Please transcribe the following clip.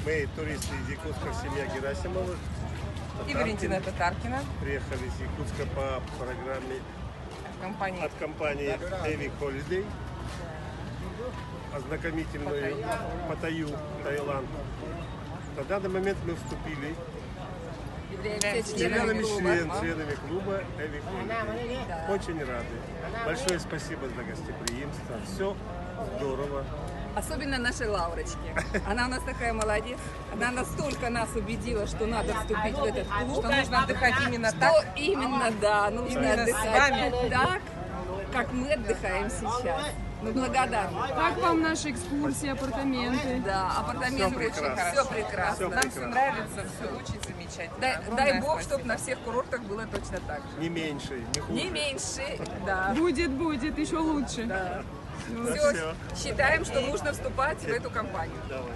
Мы туристы из Якутска, семья Герасимова. И Валентина Татаркина. Приехали из Якутска по программе от компании Heavy Holiday. Ознакомительную Паттайю, Таиланд. На данный момент мы вступили членами клуба Heavy Holiday. Очень рады. Большое спасибо за гостеприимство. Все здорово. Особенно нашей Лаурочке. Она у нас такая молодец. Она настолько нас убедила, что надо вступить в этот клуб. Что нужно отдыхать именно Что так. именно, да, нужно Именно с отдыхать вами. так, как мы отдыхаем сейчас. Мы благодарны. Как вам наши экскурсии, апартаменты? Да, апартаменты Всё очень прекрасно. все прекрасно. Всё Нам все нравится, все очень замечательно. Дай Огромное бог, спасибо. чтобы на всех курортах было точно так же. Не меньше, не хуже. Не меньше, да. Будет, еще лучше. Да. Ну, Все, всё. считаем, что нужно вступать в эту компанию. Давай.